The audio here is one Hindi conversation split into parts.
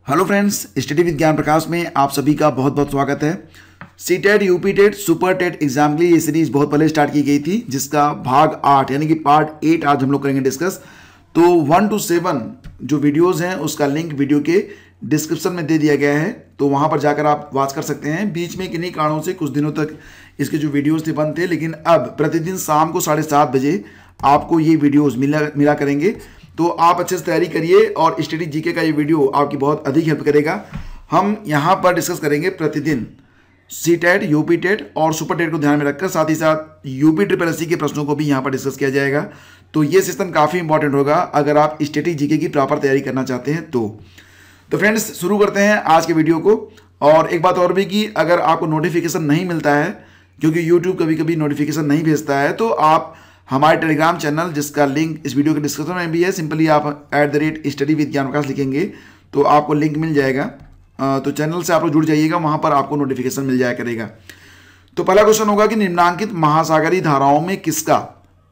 हेलो फ्रेंड्स, स्टडी विद ज्ञान प्रकाश में आप सभी का बहुत बहुत स्वागत है। CTET, UP TET, super TET exam के लिए ये सीरीज बहुत पहले स्टार्ट की गई थी, जिसका भाग 8 यानी कि पार्ट 8 आज हम लोग करेंगे डिस्कस। तो 1 to 7 जो वीडियोस हैं उसका लिंक वीडियो के डिस्क्रिप्शन में दे दिया गया है, तो वहाँ पर जाकर आप वॉच कर सकते हैं। बीच में किन्हीं कारणों से कुछ दिनों तक इसके जो वीडियोज़ थे बंद थे, लेकिन अब प्रतिदिन शाम को 7:30 बजे आपको ये वीडियोज़ मिला करेंगे। तो आप अच्छे से तैयारी करिए और स्टडी जीके का ये वीडियो आपकी बहुत अधिक हेल्प करेगा। हम यहाँ पर डिस्कस करेंगे प्रतिदिन सीटेट, यूपी टेट और सुपर टेट को ध्यान में रखकर, साथ ही साथ यूपी ट्रिपल एससी के प्रश्नों को भी यहाँ पर डिस्कस किया जाएगा। तो ये सेशन काफ़ी इंपॉर्टेंट होगा अगर आप स्टडी जीके की प्रॉपर तैयारी करना चाहते हैं तो फ्रेंड्स शुरू करते हैं आज के वीडियो को। और एक बात और भी कि अगर आपको नोटिफिकेशन नहीं मिलता है, क्योंकि यूट्यूब कभी कभी नोटिफिकेशन नहीं भेजता है, तो आप हमारे टेलीग्राम चैनल, जिसका लिंक इस वीडियो के डिस्क्रिप्शन में भी है, सिंपली आप @study with ज्ञान प्रकाश लिखेंगे तो आपको लिंक मिल जाएगा। तो चैनल से आप लोग जुड़ जाइएगा, वहाँ पर आपको नोटिफिकेशन मिल जाया करेगा। तो पहला क्वेश्चन होगा कि निम्नांकित महासागरीय धाराओं में किसका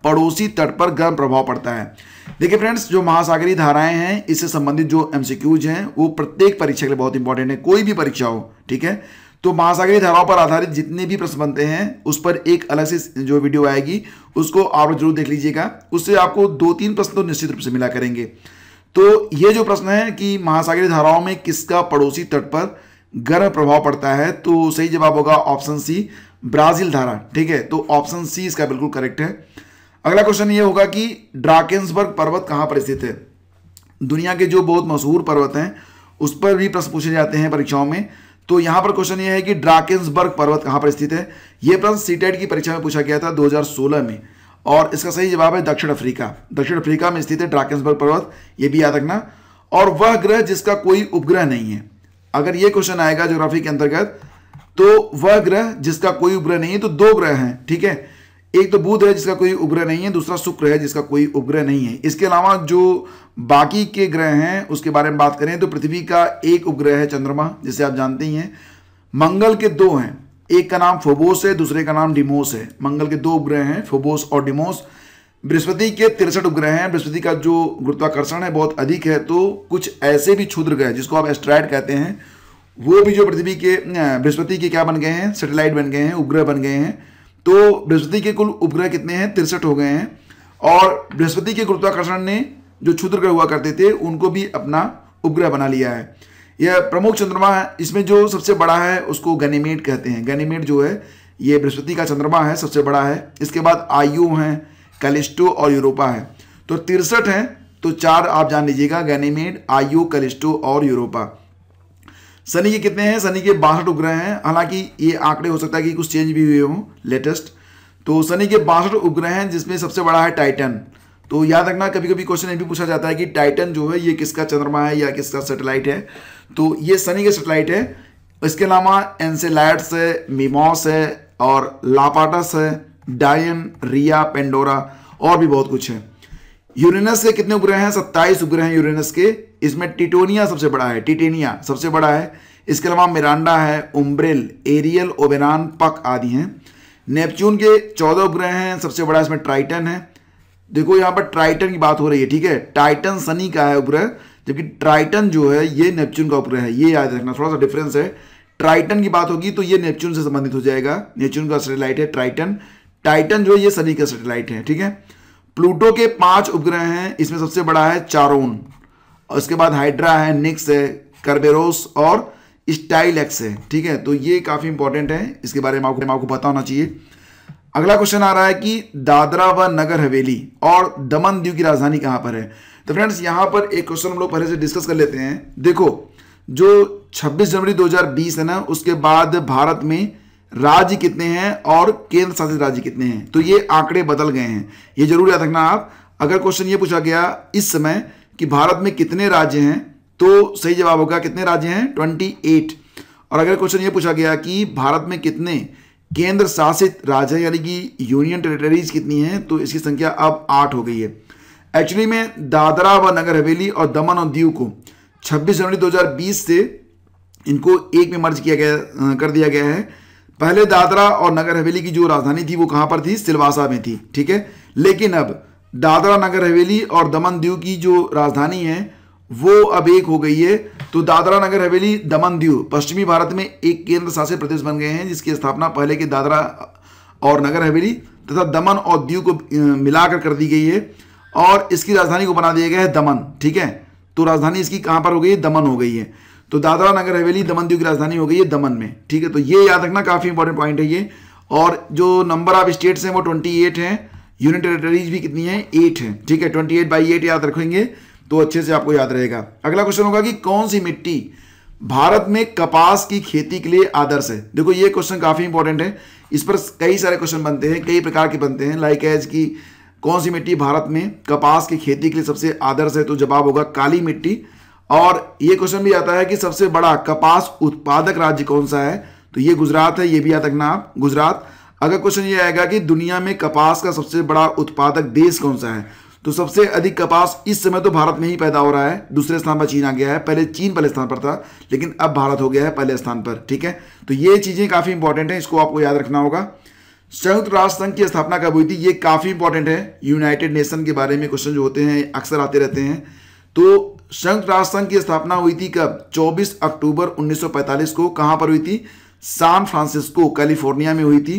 पड़ोसी तट पर गर्म प्रभाव पड़ता है। देखिए फ्रेंड्स, जो महासागरीय धाराएं हैं इससे संबंधित जो MCQs हैं वो प्रत्येक परीक्षा के लिए बहुत इंपॉर्टेंट है, कोई भी परीक्षा हो, ठीक है। तो महासागरीय धाराओं पर आधारित जितने भी प्रश्न बनते हैं उस पर एक अलग से जो वीडियो आएगी उसको आप जरूर देख लीजिएगा। उससे आपको 2-3 प्रश्न तो निश्चित रूप से मिला करेंगे। तो ये जो प्रश्न है कि महासागरीय धाराओं में किसका पड़ोसी तट पर गर्म प्रभाव पड़ता है, तो सही जवाब होगा ऑप्शन सी, ब्राजील धारा, ठीक है। तो ऑप्शन सी इसका बिल्कुल करेक्ट है। अगला क्वेश्चन ये होगा कि ड्राकेंसबर्ग पर्वत कहाँ पर स्थित है। दुनिया के जो बहुत मशहूर पर्वत हैं उस पर भी प्रश्न पूछे जाते हैं परीक्षाओं में। तो यहाँ पर क्वेश्चन ये है कि ड्राकेंसबर्ग पर्वत कहाँ पर स्थित है। ये प्रश्न सीटेट की परीक्षा में पूछा गया था 2016 में, और इसका सही जवाब है दक्षिण अफ्रीका। दक्षिण अफ्रीका में स्थित है ड्राकेंसबर्ग पर्वत, ये भी याद रखना। और वह ग्रह जिसका कोई उपग्रह नहीं है, अगर ये क्वेश्चन आएगा ज्योग्राफी के अंतर्गत, तो वह ग्रह जिसका कोई उपग्रह नहीं है, तो 2 ग्रह हैं, ठीक है। एक तो बुध है जिसका कोई उपग्रह नहीं है, दूसरा शुक्र है जिसका कोई उपग्रह नहीं है। इसके अलावा जो बाकी के ग्रह हैं उसके बारे में बात करें तो पृथ्वी का एक उपग्रह है चंद्रमा, जिसे आप जानते ही हैं। मंगल के 2 हैं, एक का नाम फोबोस है, दूसरे का नाम डिमोस है। मंगल के 2 उपग्रह हैं, फोबोस और डिमोस। बृहस्पति के 63 उपग्रह हैं। बृहस्पति का जो गुरुत्वाकर्षण है बहुत अधिक है, तो कुछ ऐसे भी क्षुद्र ग्रह जिसको आप एस्ट्रॉयड कहते हैं, वो भी जो पृथ्वी के बृहस्पति के क्या बन गए हैं, सैटेलाइट बन गए हैं, उपग्रह बन गए हैं। तो बृहस्पति के कुल उपग्रह कितने हैं, 63 हो गए हैं। और बृहस्पति के गुरुत्वाकर्षण ने जो क्षुद्र ग्रह हुआ करते थे उनको भी अपना उपग्रह बना लिया है। यह प्रमुख चंद्रमा है, इसमें जो सबसे बड़ा है उसको गैनीमेड कहते हैं। गैनीमेड जो है ये बृहस्पति का चंद्रमा है, सबसे बड़ा है। इसके बाद आयु हैं, कैलिस्टो और यूरोपा है। तो 63 हैं, तो 4 आप जान लीजिएगा, गैनीमेड, आयु, कैलिस्टो और यूरोपा। शनि के कितने हैं, शनि के 62 उपग्रह हैं। हालांकि ये आंकड़े हो सकता है कि कुछ चेंज भी हुए हों लेटेस्ट। तो शनि के 62 उपग्रह हैं, जिसमें सबसे बड़ा है टाइटन। तो याद रखना, कभी कभी क्वेश्चन ये भी पूछा जाता है कि टाइटन जो है ये किसका चंद्रमा है या किसका सैटेलाइट है। तो ये शनि का सैटेलाइट है। इसके अलावा एनसेलैड्स है, मिमॉस है और लापाटस है, डायन, रिया, पेंडोरा और भी बहुत कुछ है। यूरेनस के कितने उपग्रह हैं, 27 उपग्रह हैं यूरेनस के। इसमें टिटोनिया सबसे बड़ा है, टिटेनिया सबसे बड़ा है। इसके अलावा मिरांडा है, उम्ब्रेल, एरियल, ओबेरॉन, पक आदि हैं। नेपच्यून के 14 उपग्रह हैं, सबसे बड़ा इसमें ट्राइटन है। देखो यहाँ पर ट्राइटन की बात हो रही है, ठीक है। टाइटन शनि का है उपग्रह, जबकि ट्राइटन जो है ये नेपच्यून का उपग्रह है। ये याद रखना, थोड़ा सा डिफरेंस है। ट्राइटन की बात होगी तो ये नेपच्यून से संबंधित हो जाएगा। नेपच्यून का सैटेलाइट है ट्राइटन। टाइटन जो है ये शनि का सैटेलाइट है, ठीक है। प्लूटो के 5 उपग्रह हैं, इसमें सबसे बड़ा है चारोन। और उसके बाद हाइड्रा है, निक्स है, करबेरोस और स्टाइलेक्स है, ठीक है। तो ये काफ़ी इंपॉर्टेंट है, इसके बारे में आपको पता होना चाहिए। अगला क्वेश्चन आ रहा है कि दादरा व नगर हवेली और दमन दीव की राजधानी कहाँ पर है। तो फ्रेंड्स यहाँ पर एक क्वेश्चन हम लोग पहले से डिस्कस कर लेते हैं। देखो, जो 26 जनवरी 2020 है ना, उसके बाद भारत में राज्य कितने हैं और केंद्र शासित राज्य कितने हैं, तो ये आंकड़े बदल गए हैं। ये जरूर याद रखना आप। अगर क्वेश्चन ये पूछा गया इस समय कि भारत में कितने राज्य हैं, तो सही जवाब होगा कितने राज्य हैं, 28। और अगर क्वेश्चन ये पूछा गया कि भारत में कितने केंद्र शासित राज्य हैं, यानी कि यूनियन टेरिटरीज कितनी हैं, तो इसकी संख्या अब 8 हो गई है। एक्चुअली में दादरा व नगर हवेली और दमन और दीव को 26 जनवरी 2020 से इनको एक में मर्ज कर दिया गया है। पहले दादरा और नगर हवेली की जो राजधानी थी वो कहाँ पर थी, सिलवासा में थी, ठीक है। लेकिन अब दादरा नगर हवेली और दमन दीव की जो राजधानी है वो अब एक हो गई है। तो दादरा नगर हवेली दमन दीव पश्चिमी भारत में एक केंद्र शासित प्रदेश बन गए हैं, जिसकी स्थापना पहले के दादरा और नगर हवेली तथा दमन और दीव को मिलाकर कर दी गई है और इसकी राजधानी को बना दिया गया है दमन। ठीक है, तो राजधानी इसकी कहां पर हो गई है? दमन हो गई है। तो दादरा नगर हवेली दमन दीव की राजधानी हो गई है दमन में। ठीक है, तो ये याद रखना, काफी इंपॉर्टेंट पॉइंट है ये। और जो नंबर ऑफ स्टेट्स हैं वो 28 हैं, यूनियन टेरिटरीज भी कितनी है? 8 है। ठीक है, 28/8 याद रखेंगे तो अच्छे से आपको याद रहेगा। अगला क्वेश्चन होगा कि कौन सी मिट्टी भारत में कपास की खेती के लिए आदर्श है? देखो ये क्वेश्चन काफी इंपॉर्टेंट है, इस पर कई सारे क्वेश्चन बनते हैं, कई प्रकार के बनते हैं। लाइक एज की कौन सी मिट्टी भारत में कपास की खेती के लिए सबसे आदर्श है? तो जवाब होगा काली मिट्टी। और ये क्वेश्चन भी आता है कि सबसे बड़ा कपास उत्पादक राज्य कौन सा है? तो ये गुजरात है, ये भी याद रखना आप, गुजरात। अगर क्वेश्चन ये आएगा कि दुनिया में कपास का सबसे बड़ा उत्पादक देश कौन सा है? तो सबसे अधिक कपास इस समय तो भारत में ही पैदा हो रहा है, दूसरे स्थान पर चीन आ गया है, पहले चीन पहले स्थान पर था लेकिन अब भारत हो गया है पहले स्थान पर। ठीक है, तो ये चीजें काफी इंपॉर्टेंट है, इसको आपको याद रखना होगा। संयुक्त राष्ट्र संघ की स्थापना कब हुई थी? ये काफी इंपॉर्टेंट है, यूनाइटेड नेशन के बारे में क्वेश्चन जो होते हैं अक्सर आते रहते हैं। तो संयुक्त राष्ट्र संघ की स्थापना हुई थी कब? 24 अक्टूबर 1945 को। कहां पर हुई थी? सैन फ्रांसिस्को कैलिफोर्निया में हुई थी।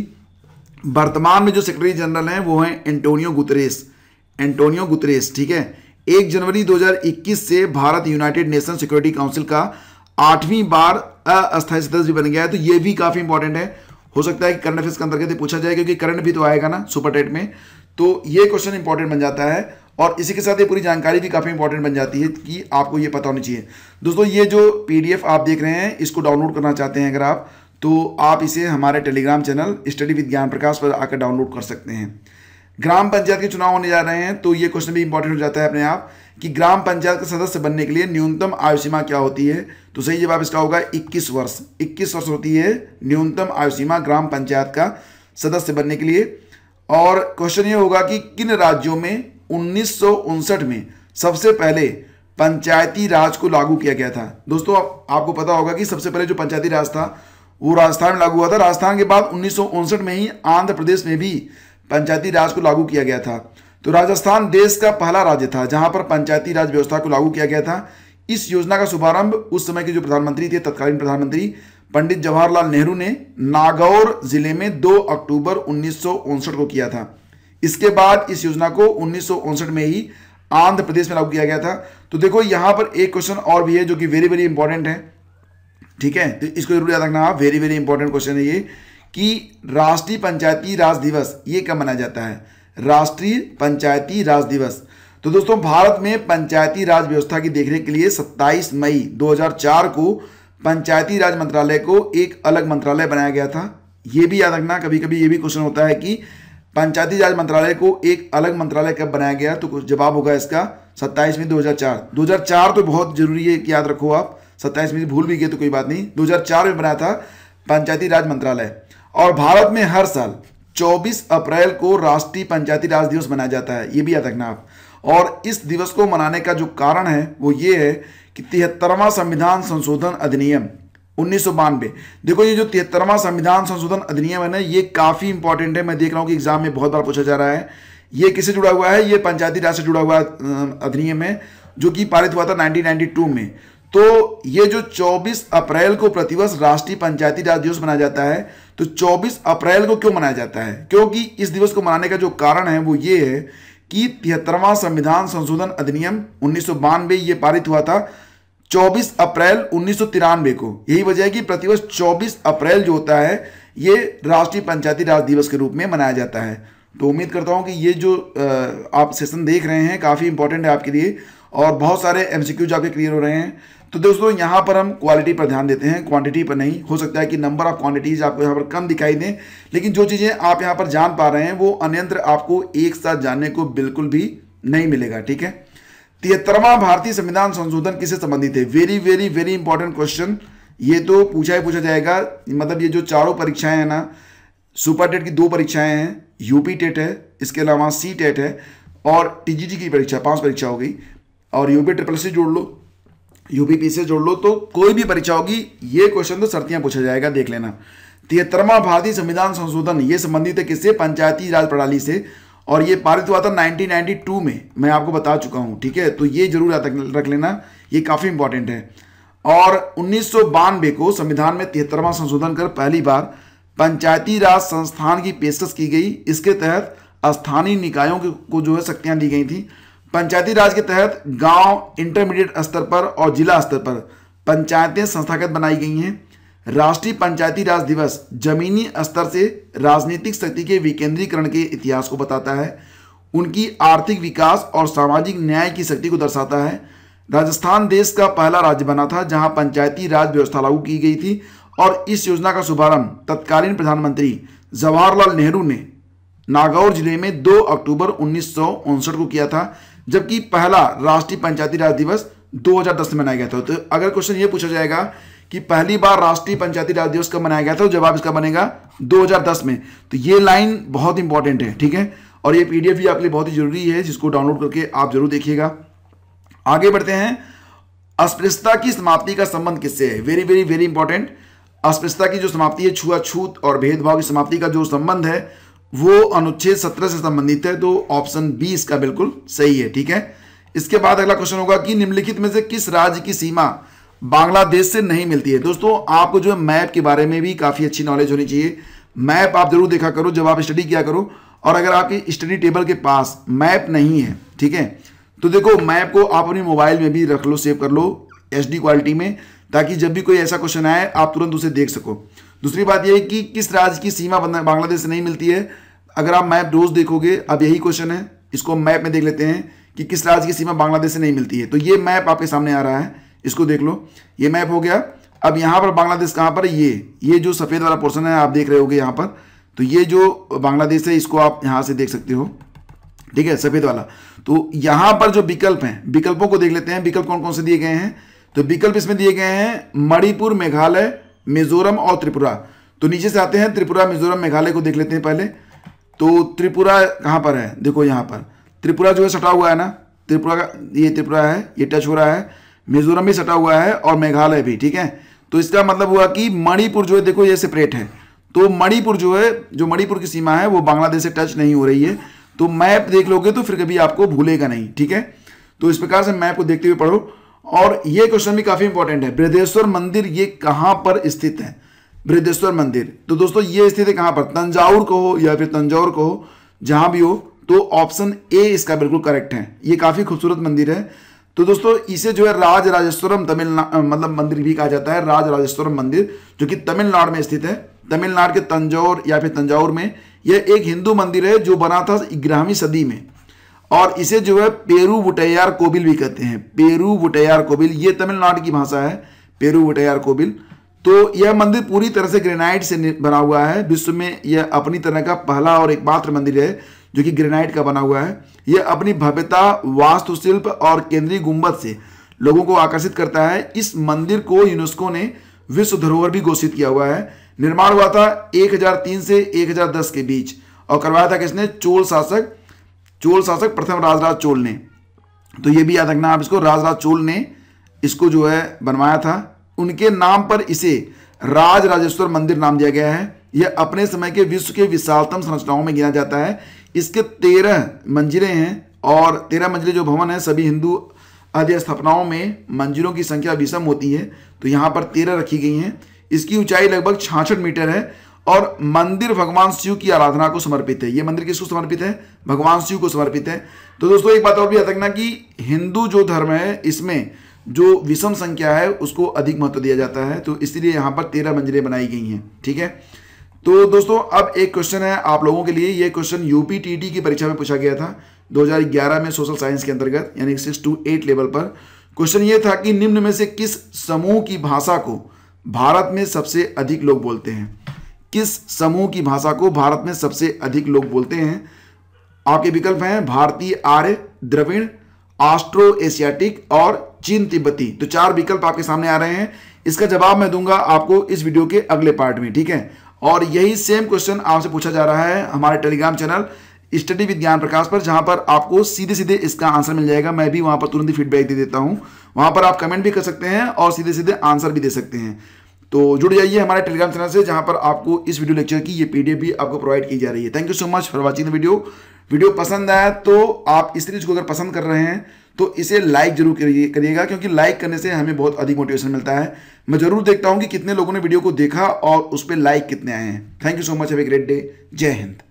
वर्तमान में जो सेक्रेटरी जनरल हैं वो हैं एंटोनियो गुतरेस, एंटोनियो गुतरेस। ठीक है, 1 जनवरी 2021 से Bharat United nation security council का 8वीं बार अस्थायी सदस्य बन गया है। तो ये भी काफी इंपॉर्टेंट है, हो सकता है कि करंट अफेयर्स के अंतर्गत पूछा जाए, क्योंकि करंट भी तो आएगा ना सुपर टेट में, तो ये क्वेश्चन इंपॉर्टेंट बन जाता है। और इसी के साथ ये पूरी जानकारी भी काफी इंपॉर्टेंट बन जाती है कि आपको ये पता होनी चाहिए। दोस्तों ये जो PDF आप देख रहे हैं इसको डाउनलोड करना चाहते हैं अगर आप, तो आप इसे हमारे टेलीग्राम चैनल स्टडी विद ज्ञान प्रकाश पर आकर डाउनलोड कर सकते हैं। ग्राम पंचायत के चुनाव होने जा रहे हैं, तो ये क्वेश्चन भी इंपॉर्टेंट हो जाता है अपने आप कि ग्राम पंचायत का सदस्य बनने के लिए न्यूनतम आयु सीमा क्या होती है? तो सही जवाब इसका होगा 21 वर्ष। 21 वर्ष होती है न्यूनतम आयु सीमा ग्राम पंचायत का सदस्य बनने के लिए। और क्वेश्चन ये होगा कि किन राज्यों में 1959 में सबसे पहले पंचायती राज को लागू किया गया था? दोस्तों आपको पता होगा कि सबसे पहले जो पंचायती राज था वो राजस्थान में लागू हुआ था। राजस्थान के बाद 1959 में ही आंध्र प्रदेश में भी पंचायती राज को लागू किया गया था। तो राजस्थान देश का पहला राज्य था जहां पर पंचायती राज व्यवस्था को लागू किया गया था। इस योजना का शुभारंभ उस समय के जो प्रधानमंत्री थे, तत्कालीन प्रधानमंत्री पंडित जवाहरलाल नेहरू ने नागौर जिले में 2 अक्टूबर 1959 को किया था। इसके बाद इस योजना को 1959 में ही आंध्र प्रदेश में लागू किया गया था। तो देखो यहां पर एक क्वेश्चन और भी है जो कि वेरी वेरी इंपॉर्टेंट है। ठीक है, तो इसको जरूर याद रखना आप, वेरी वेरी इंपॉर्टेंट क्वेश्चन है ये कि राष्ट्रीय पंचायती राज दिवस ये कब मनाया जाता है? राष्ट्रीय पंचायती राज दिवस। तो दोस्तों भारत में पंचायती राज व्यवस्था की देखरेख के लिए 27 मई 2004 को पंचायती राज मंत्रालय को एक अलग मंत्रालय बनाया गया था। ये भी याद रखना, कभी कभी ये भी क्वेश्चन होता है कि पंचायती राज मंत्रालय को एक अलग मंत्रालय कब बनाया गया? तो जवाब होगा इसका 27 मई 2004। 2004 तो बहुत जरूरी है कि याद रखो आप, 27 में भूल भी गए तो कोई बात नहीं, 2004 में बनाया था पंचायती राज मंत्रालय। और भारत में हर साल 24 अप्रैल को राष्ट्रीय पंचायती राज दिवस मनाया जाता है, ये भी याद रखना आप। और इस दिवस को मनाने का जो कारण है वो ये है कि 73वां संविधान संशोधन अधिनियम 1992। देखो ये जो 73वां संविधान संशोधन अधिनियम है ना, ये काफी इंपॉर्टेंट है। मैं देख रहा हूं कि एग्जाम में बहुत बार पूछा जा रहा है। ये किससे जुड़ा हुआ है? ये पंचायती राज से जुड़ा हुआ अधिनियम है जो कि पारित हुआ था 1992 में। तो ये जो 24 अप्रैल को प्रतिवर्ष राष्ट्रीय पंचायती राज दिवस मनाया जाता है, तो 24 अप्रैल को क्यों मनाया जाता है? क्योंकि इस दिवस को मनाने का जो कारण है वो ये है कि 73वां संविधान संशोधन अधिनियम 1992 ये पारित हुआ था 24 अप्रैल 1993 को। यही वजह है कि प्रतिवर्ष 24 अप्रैल जो होता है ये राष्ट्रीय पंचायती राज दिवस के रूप में मनाया जाता है। तो उम्मीद करता हूं कि ये जो आप सेशन देख रहे हैं काफ़ी इंपॉर्टेंट है आपके लिए और बहुत सारे MCQs आपके क्लियर हो रहे हैं। तो दोस्तों यहाँ पर हम क्वालिटी पर ध्यान देते हैं, क्वांटिटी पर नहीं। हो सकता है कि नंबर ऑफ क्वांटिटीज आपको यहाँ पर कम दिखाई दें, लेकिन जो चीज़ें आप यहाँ पर जान पा रहे हैं वो अन्यत्र आपको एक साथ जानने को बिल्कुल भी नहीं मिलेगा। ठीक है, 73वां भारतीय संविधान संशोधन किससे संबंधित है? Very very very important question. ये तो पूछा ही पूछा जाएगा। मतलब ये जो चारों परीक्षाएं हैं ना, सुपर टेट की 2 परीक्षाएं हैं, यूपी टेट है, इसके अलावा सी टेट है और TGT की परीक्षा, 5 परीक्षा हो गई, और यूपी SSC जोड़ लो, यूपी से जोड़ लो, तो कोई भी परीक्षा होगी ये क्वेश्चन तो सर्तियां पूछा जाएगा, देख लेना। 73वां भारतीय संविधान संशोधन ये संबंधित है किससे? पंचायती राज प्रणाली से। और ये पारित हुआ था 1992 में, मैं आपको बता चुका हूँ, ठीक है। तो ये जरूर याद रख लेना, ये काफ़ी इंपॉर्टेंट है। और 1992 को संविधान में 73वां संशोधन कर पहली बार पंचायती राज संस्थान की पेशकश की गई। इसके तहत स्थानीय निकायों को जो है शक्तियां दी गई थी। पंचायती राज के तहत गांव, इंटरमीडिएट स्तर पर और जिला स्तर पर पंचायतें संस्थागत बनाई गई हैं। राष्ट्रीय पंचायती राज दिवस जमीनी स्तर से राजनीतिक शक्ति के विकेंद्रीकरण के इतिहास को बताता है, उनकी आर्थिक विकास और सामाजिक न्याय की शक्ति को दर्शाता है। राजस्थान देश का पहला राज्य बना था जहां पंचायती राज व्यवस्था लागू की गई थी और इस योजना का शुभारंभ तत्कालीन प्रधानमंत्री जवाहरलाल नेहरू ने नागौर जिले में 2 अक्टूबर 1959 को किया था, जबकि पहला राष्ट्रीय पंचायती राज दिवस 2010 में मनाया गया था। तो अगर क्वेश्चन ये पूछा जाएगा कि पहली बार राष्ट्रीय पंचायती राज दिवस कब मनाया गया था, तो जवाब इसका बनेगा 2010 में। तो ये लाइन बहुत इंपॉर्टेंट है, ठीक है। और ये पीडीएफ भी आपके लिए बहुत ही जरूरी है, जिसको डाउनलोड करके आप जरूर देखिएगा। आगे बढ़ते हैं। अस्पृश्यता की समाप्ति का संबंध किससे है? Very very very important. अस्पृश्यता की जो समाप्ति है, छुआछूत और भेदभाव की समाप्ति का जो संबंध है वो अनुच्छेद 17 से संबंधित है। तो ऑप्शन बी इसका बिल्कुल सही है, ठीक है। इसके बाद अगला क्वेश्चन होगा कि निम्नलिखित में से किस राज्य की सीमा बांग्लादेश से नहीं मिलती है? दोस्तों आपको जो है मैप के बारे में भी काफी अच्छी नॉलेज होनी चाहिए। मैप आप जरूर देखा करो जब आप स्टडी किया करो। और अगर आपके स्टडी टेबल के पास मैप नहीं है, ठीक है, तो देखो मैप को आप अपने मोबाइल में भी रख लो, सेव कर लो HD क्वालिटी में, ताकि जब भी कोई ऐसा क्वेश्चन आए आप तुरंत उसे देख सको। दूसरी बात यह है कि किस राज्य की सीमा बांग्लादेश से नहीं मिलती है। अगर आप मैप रोज देखोगे, अब यही क्वेश्चन है, इसको मैप में देख लेते हैं कि किस राज्य की सीमा बांग्लादेश से नहीं मिलती है। तो ये मैप आपके सामने आ रहा है, इसको देख लो, ये मैप हो गया। अब यहाँ पर बांग्लादेश कहाँ पर है? ये जो सफ़ेद वाला पोर्शन है आप देख रहे होगे यहाँ पर, तो ये जो बांग्लादेश है इसको आप यहाँ से देख सकते हो, ठीक है, सफ़ेद वाला। तो यहाँ पर जो विकल्प हैं, विकल्पों को देख लेते हैं, विकल्प कौन कौन से दिए गए हैं। तो विकल्प इसमें दिए गए हैं मणिपुर, मेघालय, मिजोरम और त्रिपुरा। तो नीचे से आते हैं त्रिपुरा, मिजोरम, मेघालय को देख लेते हैं पहले। तो त्रिपुरा कहाँ पर है? देखो यहाँ पर त्रिपुरा जो है सटा हुआ है ना, त्रिपुरा का ये त्रिपुरा है, ये टच हो रहा है। मिजोरम भी सटा हुआ है और मेघालय भी, ठीक है। तो इसका मतलब हुआ कि मणिपुर जो है देखो ये सेपरेट है। तो मणिपुर जो है, जो मणिपुर की सीमा है वो बांग्लादेश से टच नहीं हो रही है। तो मैप देख लोगे तो फिर कभी आपको भूलेगा नहीं, ठीक है। तो इस प्रकार से मैप को देखते हुए पढ़ो। और ये क्वेश्चन भी काफी इंपॉर्टेंट है, बृहदेश्वर मंदिर ये कहां पर स्थित है? बृहदेश्वर मंदिर, तो दोस्तों ये स्थित है कहां पर? तंजावुर को हो या फिर तंजौर को हो, जहां भी हो, तो ऑप्शन ए इसका बिल्कुल करेक्ट है। ये काफी खूबसूरत मंदिर है। तो दोस्तों इसे जो है राज राजेश्वरम मतलब मंदिर भी कहा जाता है, राज राजेश्वरम मंदिर, जो कि तमिलनाडु में स्थित है। तमिलनाडु के तंजौर या फिर तंजावुर में यह एक हिंदू मंदिर है जो बना था 11वीं सदी में। और इसे जो है पेरूवुटैयार कोविल भी कहते हैं। पेरूवुटैयार कोविल, ये तमिलनाडु की भाषा है, पेरूवुटैयार कोविल। तो यह मंदिर पूरी तरह से ग्रेनाइट से बना हुआ है। विश्व में यह अपनी तरह का पहला और एकमात्र मंदिर है जो कि ग्रेनाइट का बना हुआ है। यह अपनी भव्यता, वास्तुशिल्प और केंद्रीय गुंबद से लोगों को आकर्षित करता है। इस मंदिर को यूनेस्को ने विश्व धरोहर भी घोषित किया हुआ है। निर्माण हुआ था 1003 से 1010 के बीच और करवाया था किसने? चोल शासक प्रथम राजराज चोल ने। तो ये भी याद रखना आप इसको, राजराज चोल ने इसको जो है बनवाया था। उनके नाम पर इसे राज राजेश्वर मंदिर नाम दिया गया है। यह अपने समय के विश्व के विशालतम संरचनाओं में गिना जाता है। इसके 13 मंजिलें हैं और 13 मंजिले जो भवन है, सभी हिंदू आदि स्थापनाओं में मंजिलों की संख्या विषम होती है, तो यहाँ पर 13 रखी गई हैं। इसकी ऊंचाई लगभग 66 मीटर है और मंदिर भगवान शिव की आराधना को समर्पित है। ये मंदिर किसको समर्पित है? भगवान शिव को समर्पित है। तो दोस्तों एक बात और भी याद रखना कि हिंदू जो धर्म है इसमें जो विषम संख्या है उसको अधिक महत्व दिया जाता है, तो इसलिए यहाँ पर 13 मंजिलें बनाई गई हैं, ठीक है। तो दोस्तों अब एक क्वेश्चन है आप लोगों के लिए। ये क्वेश्चन यूपीटीटी की परीक्षा में पूछा गया था 2011 में सोशल साइंस के अंतर्गत, यानी 6 to 8 लेवल पर। क्वेश्चन ये था कि निम्न में से किस समूह की भाषा को भारत में सबसे अधिक लोग बोलते हैं? किस समूह की भाषा को भारत में सबसे अधिक लोग बोलते हैं? आपके विकल्प हैं भारतीय आर्य, द्रविड़, ऑस्ट्रो एशियाटिक और चीन तिब्बती। तो 4 विकल्प आपके सामने आ रहे हैं। इसका जवाब मैं दूंगा आपको इस वीडियो के अगले पार्ट में, ठीक है। और यही सेम क्वेश्चन आपसे पूछा जा रहा है हमारे टेलीग्राम चैनल स्टडी विद ज्ञान प्रकाश पर, जहां पर आपको सीधे सीधे इसका आंसर मिल जाएगा। मैं भी वहां पर तुरंत ही फीडबैक दे देता हूं। वहां पर आप कमेंट भी कर सकते हैं और सीधे सीधे आंसर भी दे सकते हैं। तो जुड़ जाइए हमारे टेलीग्राम चैनल से, जहां पर आपको इस वीडियो लेक्चर की ये पीडीएफ भी आपको प्रोवाइड की जा रही है। Thank you so much for watching the video पसंद आया तो आप इस सीरीज को अगर पसंद कर रहे हैं तो इसे लाइक जरूर करिएगा, क्योंकि लाइक करने से हमें बहुत अधिक मोटिवेशन मिलता है। मैं जरूर देखता हूं कि कितने लोगों ने वीडियो को देखा और उस पर लाइक कितने आए हैं। Thank you so much, have a great day. जय हिंद।